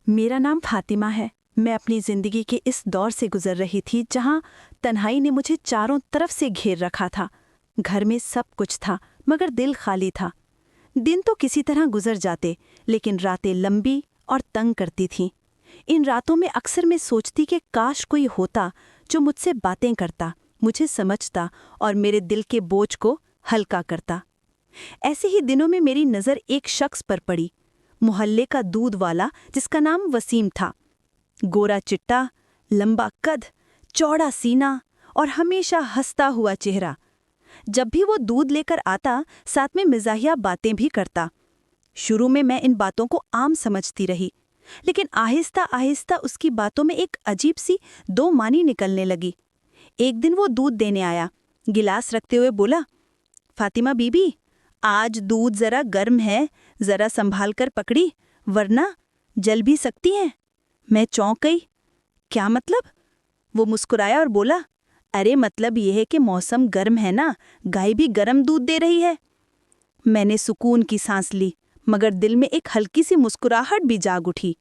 मेरा नाम फातिमा है। मैं अपनी जिंदगी के इस दौर से गुजर रही थी जहां तन्हाई ने मुझे चारों तरफ से घेर रखा था। घर में सब कुछ था मगर दिल खाली था। दिन तो किसी तरह गुजर जाते, लेकिन रातें लंबी और तंग करती थीं। इन रातों में अक्सर मैं सोचती कि काश कोई होता जो मुझसे बातें करता, मुझे समझता और मेरे दिल के बोझ को हल्का करता। ऐसे ही दिनों में मेरी नज़र एक शख्स पर पड़ी, मोहल्ले का दूध वाला जिसका नाम वसीम था। गोरा चिट्टा, लंबा कद, चौड़ा सीना और हमेशा हंसता हुआ चेहरा। जब भी वो दूध लेकर आता, साथ में मिजाहिया बातें भी करता। शुरू में मैं इन बातों को आम समझती रही, लेकिन आहिस्ता आहिस्ता उसकी बातों में एक अजीब सी दो मानी निकलने लगी। एक दिन वो दूध देने आया, गिलास रखते हुए बोला, फातिमा बीबी, आज दूध जरा गर्म है, जरा संभाल कर पकड़ी, वरना जल भी सकती हैं। मैं चौंक गई। क्या मतलब? वो मुस्कुराया और बोला, अरे मतलब यह है कि मौसम गर्म है ना, गाय भी गर्म दूध दे रही है। मैंने सुकून की सांस ली, मगर दिल में एक हल्की सी मुस्कुराहट भी जाग उठी।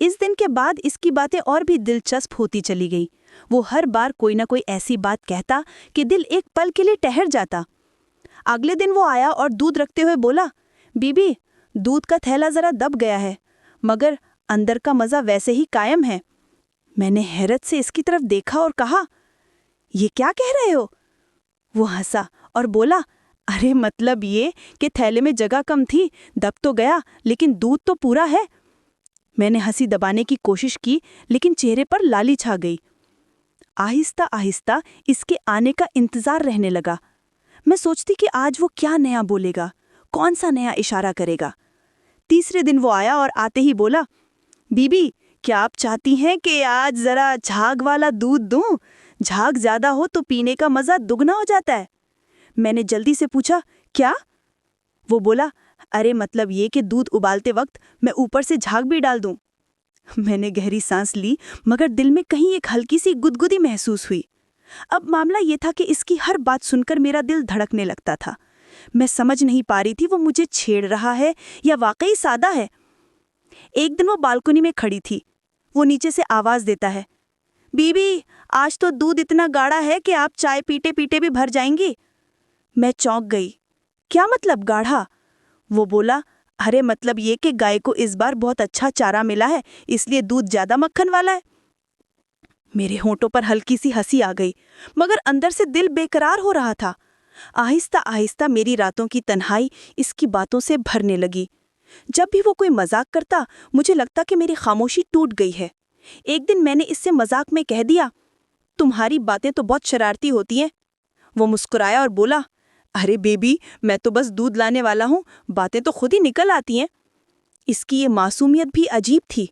इस दिन के बाद इसकी बातें और भी दिलचस्प होती चली गई। वो हर बार कोई ना कोई ऐसी बात कहता कि दिल एक पल के लिए ठहर जाता। अगले दिन वो आया और दूध रखते हुए बोला, बीबी, दूध का थैला जरा दब गया है, मगर अंदर का मज़ा वैसे ही कायम है। मैंने हैरत से इसकी तरफ देखा और कहा, ये क्या कह रहे हो? वो हंसा और बोला, अरे मतलब ये कि थैले में जगह कम थी, दब तो गया, लेकिन दूध तो पूरा है। मैंने हंसी दबाने की कोशिश की, लेकिन चेहरे पर लाली छा गई। आहिस्ता आहिस्ता इसके आने का इंतजार रहने लगा। मैं सोचती कि आज वो क्या नया बोलेगा, कौन सा नया इशारा करेगा। तीसरे दिन वो आया और आते ही बोला, बीबी, क्या आप चाहती हैं कि आज जरा झाग वाला दूध दूं? झाग ज्यादा हो तो पीने का मजा दुगना हो जाता है। मैंने जल्दी से पूछा, क्या? वो बोला, अरे मतलब ये कि दूध उबालते वक्त मैं ऊपर से झाग भी डाल दूं। मैंने गहरी सांस ली, मगर दिल में कहीं एक हल्की सी गुदगुदी महसूस हुई। अब मामला ये था कि इसकी हर बात सुनकर मेरा दिल धड़कने लगता था। मैं समझ नहीं पा रही थी वो मुझे छेड़ रहा है या वाकई सादा है। एक दिन वो बालकनी में खड़ी थी। वो नीचे से आवाज देता है, बीबी, आज तो दूध इतना गाढ़ा है कि आप चाय पीते पीते भी भर जाएंगी। मैं चौंक गई। क्या मतलब गाढ़ा? वो बोला, अरे मतलब ये कि गाय को इस बार बहुत अच्छा चारा मिला है, इसलिए दूध ज्यादा मक्खन वाला है। मेरे होंठों पर हल्की सी हंसी आ गई, मगर अंदर से दिल बेकरार हो रहा था। आहिस्ता आहिस्ता मेरी रातों की तन्हाई इसकी बातों से भरने लगी। जब भी वो कोई मजाक करता, मुझे लगता कि मेरी खामोशी टूट गई है। एक दिन मैंने इससे मजाक में कह दिया, तुम्हारी बातें तो बहुत शरारती होती हैं। वो मुस्कुराया और बोला, अरे बेबी, मैं तो बस दूध लाने वाला हूँ, बातें तो खुद ही निकल आती हैं। इसकी ये मासूमियत भी अजीब थी।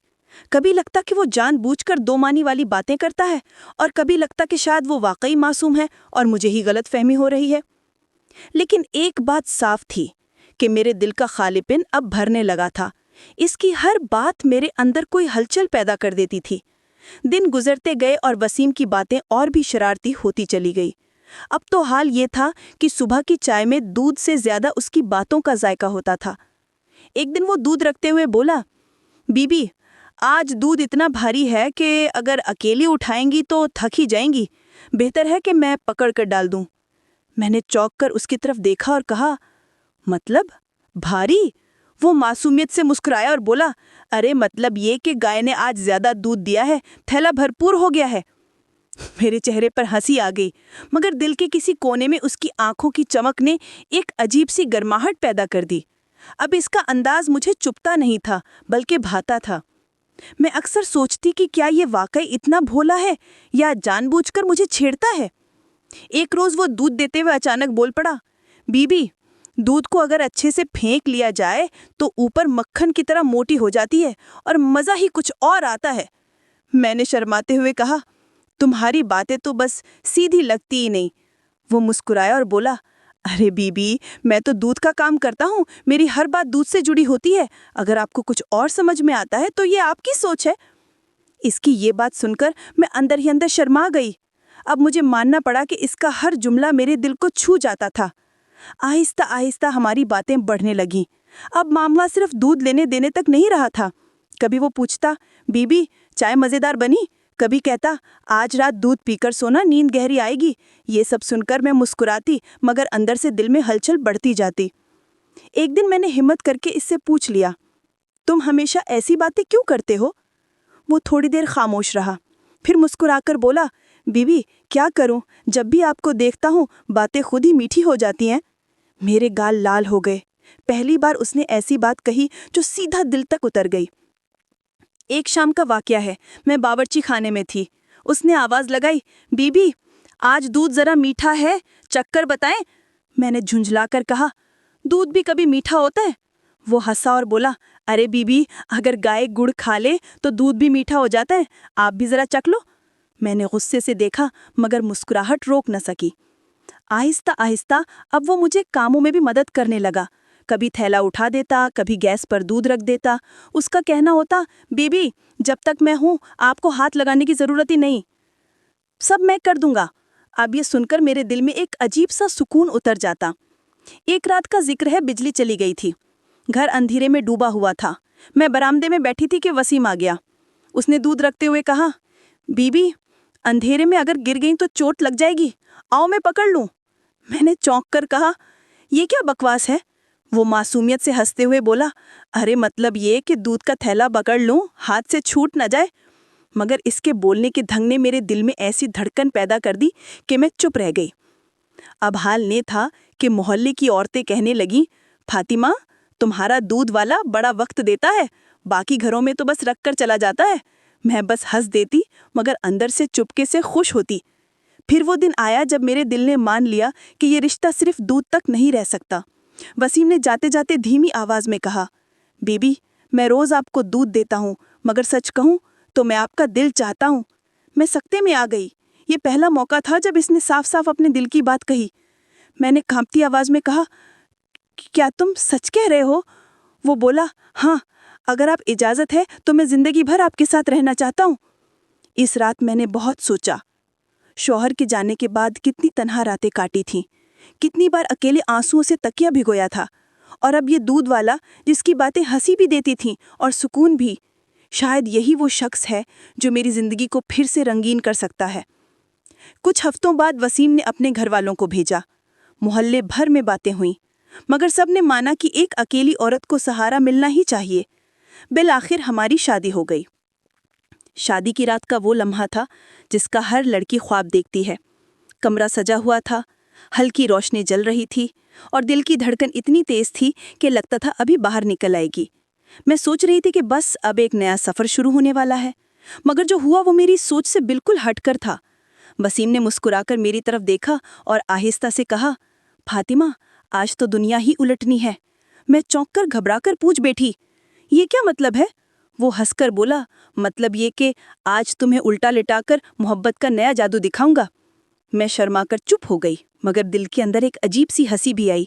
कभी लगता कि वो जानबूझकर दो मानी वाली बातें करता है, और कभी लगता कि शायद वो वाकई मासूम है और मुझे ही गलत फहमी हो रही है। लेकिन एक बात साफ थी कि मेरे दिल का खालीपन अब भरने लगा था। इसकी हर बात मेरे अंदर कोई हलचल पैदा कर देती थी। दिन गुजरते गए और वसीम की बातें और भी शरारती होती चली गई। अब तो हाल ये था कि सुबह की चाय में दूध से ज्यादा उसकी बातों का जायका होता था। एक दिन वो दूध रखते हुए बोला, बीबी, आज दूध इतना भारी है कि अगर अकेली उठाएंगी तो थक ही जाएंगी। बेहतर है कि मैं पकड़ कर डाल दूं। मैंने चौंक कर उसकी तरफ देखा और कहा, मतलब भारी? वो मासूमियत से मुस्कुराया और बोला, अरे मतलब ये कि गाय ने आज ज्यादा दूध दिया है, थैला भरपूर हो गया है। मेरे चेहरे पर हंसी आ गई, मगर दिल के किसी कोने में उसकी आंखों की चमक ने एक अजीब सी गर्माहट पैदा कर दी। अब इसका अंदाज मुझे चुभता नहीं था, बल्कि भाता था। मैं अक्सर सोचती कि क्या ये वाकई इतना भोला है या जानबूझकर मुझे छेड़ता है। एक रोज वो दूध देते हुए अचानक बोल पड़ा, बीबी, दूध को अगर अच्छे से फेंक लिया जाए तो ऊपर मक्खन की तरह मोटी हो जाती है और मज़ा ही कुछ और आता है। मैंने शर्माते हुए कहा, तुम्हारी बातें तो बस सीधी लगती ही नहीं। वो मुस्कुराया और बोला, अरे बीबी, मैं तो दूध का काम करता हूँ, मेरी हर बात दूध से जुड़ी होती है। अगर आपको कुछ और समझ में आता है तो ये आपकी सोच है। इसकी ये बात सुनकर मैं अंदर ही अंदर शर्मा गई। अब मुझे मानना पड़ा कि इसका हर जुमला मेरे दिल को छू जाता था। आहिस्ता आहिस्ता हमारी बातें बढ़ने लगीं। अब मामला सिर्फ दूध लेने देने तक नहीं रहा था। کبھی وہ پوچھتا بیبی چائے مزیدار بنی، کبھی کہتا آج رات دودھ پی کر سونا، نیند گہری آئے گی۔ یہ سب سن کر میں مسکراتی مگر اندر سے دل میں ہلچل بڑھتی جاتی۔ ایک دن میں نے ہمت کر کے اس سے پوچھ لیا تم ہمیشہ ایسی باتیں کیوں کرتے ہو؟ وہ تھوڑی دیر خاموش رہا، پھر مسکرا کر بولا بیبی کیا کروں، جب بھی آپ کو دیکھتا ہوں باتیں خود ہی میٹھی ہو جاتی ہیں۔ میرے گال لال ہو گئے، پہلی بار اس نے ایسی بات کہی جو سیدھا دل تک اتر گئی۔ ایک شام کا واقعہ ہے، میں باورچی خانے میں تھی، اس نے آواز لگائی بیبی آج دودھ ذرا میٹھا ہے، چکھ کر بتائیں۔ میں نے جھنجھلا کر کہا دودھ بھی کبھی میٹھا ہوتا ہے؟ وہ ہنسا اور بولا ارے بیبی اگر گائے گڑ کھا لے تو دودھ بھی میٹھا ہو جاتا ہے، آپ بھی ذرا چکھ لو۔ میں نے غصے سے دیکھا مگر مسکراہٹ روک نہ سکی۔ آہستہ آہستہ اب وہ مجھے کاموں میں بھی مدد کرنے لگا، کبھی تھیلا اٹھا دیتا، کبھی گیس پر دودھ رکھ دیتا۔ اس کا کہنا ہوتا بیبی جب تک میں ہوں آپ کو ہاتھ لگانے کی ضرورت ہی نہیں، سب میں کر دوں گا۔ اب یہ سن کر میرے دل میں ایک عجیب سا سکون اتر جاتا۔ ایک رات کا ذکر ہے، بجلی چلی گئی تھی، گھر اندھیرے میں ڈوبا ہوا تھا۔ میں برآمدے میں بیٹھی تھی کہ وسیم آ گیا۔ اس نے دودھ رکھتے ہوئے کہا بیبی اندھیرے میں اگر گر گئیں تو چوٹ لگ جائے گی، آؤ میں پکڑ لوں۔ میں نے چونک کر کہا یہ کیا بکواس ہے؟ وہ معصومیت سے ہنستے ہوئے بولا ارے مطلب یہ کہ دودھ کا تھیلا پکڑ لوں، ہاتھ سے چھوٹ نہ جائے۔ مگر اس کے بولنے کے ڈھنگ نے میرے دل میں ایسی دھڑکن پیدا کر دی کہ میں چپ رہ گئی۔ اب حال یہ تھا کہ محلے کی عورتیں کہنے لگیں فاطمہ تمہارا دودھ والا بڑا وقت دیتا ہے، باقی گھروں میں تو بس رکھ کر چلا جاتا ہے۔ میں بس ہنس دیتی مگر اندر سے چپکے سے خوش ہوتی۔ پھر وہ دن آیا جب میرے دل نے مان لیا کہ یہ رشتہ صرف دودھ تک نہیں رہ سکتا۔ وسیم نے جاتے جاتے دھیمی آواز میں کہا بیبی میں روز آپ کو دودھ دیتا ہوں مگر سچ کہوں تو میں آپ کا دل چاہتا ہوں۔ میں سکتے میں آ گئی، یہ پہلا موقع تھا جب اس نے صاف صاف اپنے دل کی بات کہی۔ میں نے کانپتی آواز میں کہا کیا تم سچ کہہ رہے ہو؟ وہ بولا ہاں، اگر آپ اجازت ہے تو میں زندگی بھر آپ کے ساتھ رہنا چاہتا ہوں۔ اس رات میں نے بہت سوچا، شوہر کے جانے کے بعد کتنی تنہا راتیں کاٹی تھیں، کتنی بار اکیلے آنسوؤں سے تکیہ بھگویا تھا، اور اب یہ دودھ والا جس کی باتیں ہنسی بھی دیتی تھیں اور سکون بھی، شاید یہی وہ شخص ہے جو میری زندگی کو پھر سے رنگین کر سکتا ہے۔ کچھ ہفتوں بعد وسیم نے اپنے گھر والوں کو بھیجا، محلے بھر میں باتیں ہوئیں، مگر سب نے مانا کہ ایک اکیلی عورت کو سہارا ملنا ہی چاہیے۔ بالآخر ہماری شادی ہو گئی۔ شادی کی رات کا وہ لمحہ تھا جس کا ہر لڑکی خواب دیکھتی ہے۔ کمرہ سجا ہوا تھا، ہلکی روشنی جل رہی تھی اور دل کی دھڑکن اتنی تیز تھی کہ لگتا تھا ابھی باہر نکل آئے گی۔ میں سوچ رہی تھی کہ بس اب ایک نیا سفر شروع ہونے والا ہے، مگر جو ہوا وہ میری سوچ سے بالکل ہٹ کر تھا۔ وسیم نے مسکرا کر میری طرف دیکھا اور آہستہ سے کہا فاطمہ آج تو دنیا ہی الٹنی ہے۔ میں چونک کر گھبرا کر پوچھ بیٹھی یہ کیا مطلب ہے؟ وہ ہنس کر بولا مطلب یہ کہ آج تمہیں الٹا لٹا کر محبت کا نیا جادو دکھاؤں گا۔ میں شرما کر چپ ہو گئی مگر دل کے اندر ایک عجیب سی ہنسی بھی آئی۔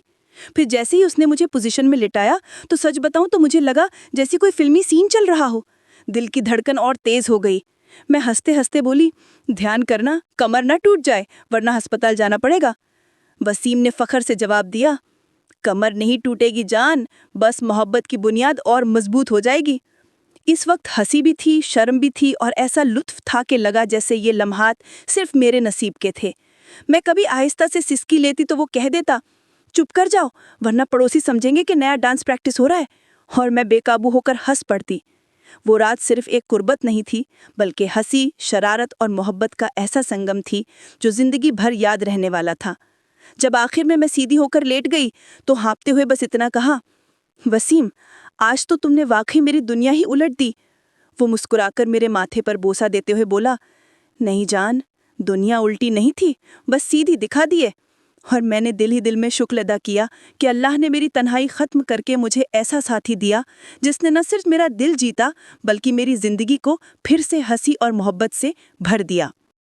پھر جیسے ہی اس نے مجھے پوزیشن میں لٹایا تو سچ بتاؤں تو مجھے لگا جیسے کوئی فلمی سین چل رہا ہو۔ دل کی دھڑکن اور تیز ہو گئی۔ میں ہنستے ہنستے بولی دھیان کرنا کمر نہ ٹوٹ جائے ورنہ ہسپتال جانا پڑے گا۔ وسیم نے فخر سے جواب دیا کمر نہیں ٹوٹے گی جان، بس محبت کی بنیاد اور مضبوط ہو جائے گی۔ اس وقت ہنسی بھی تھی، شرم بھی تھی اور ایسا لطف تھا کہ لگا جیسے یہ لمحات صرف میرے نصیب کے تھے۔ میں کبھی آہستہ سے سسکی لیتی تو وہ کہہ دیتا چپ کر جاؤ ورنہ پڑوسی سمجھیں گے کہ نیا ڈانس پریکٹس ہو رہا ہے، اور میں بے قابو ہو کر ہنس پڑتی۔ وہ رات صرف ایک قربت نہیں تھی بلکہ ہنسی، شرارت اور محبت کا ایسا سنگم تھی جو زندگی بھر یاد رہنے والا تھا۔ جب آخر میں سیدھی ہو کر لیٹ گئی تو ہانپتے ہوئے بس اتنا کہا وسیم آج تو تم نے واقعی میری دنیا ہی الٹ دی۔ وہ مسکرا کر میرے ماتھے پر بوسہ دیتے ہوئے بولا نہیں جان، دنیا الٹی نہیں تھی، بس سیدھی دکھا دیے۔ اور میں نے دل ہی دل میں شکر ادا کیا کہ اللہ نے میری تنہائی ختم کر کے مجھے ایسا ساتھی دیا جس نے نہ صرف میرا دل جیتا بلکہ میری زندگی کو پھر سے ہنسی اور محبت سے بھر دیا۔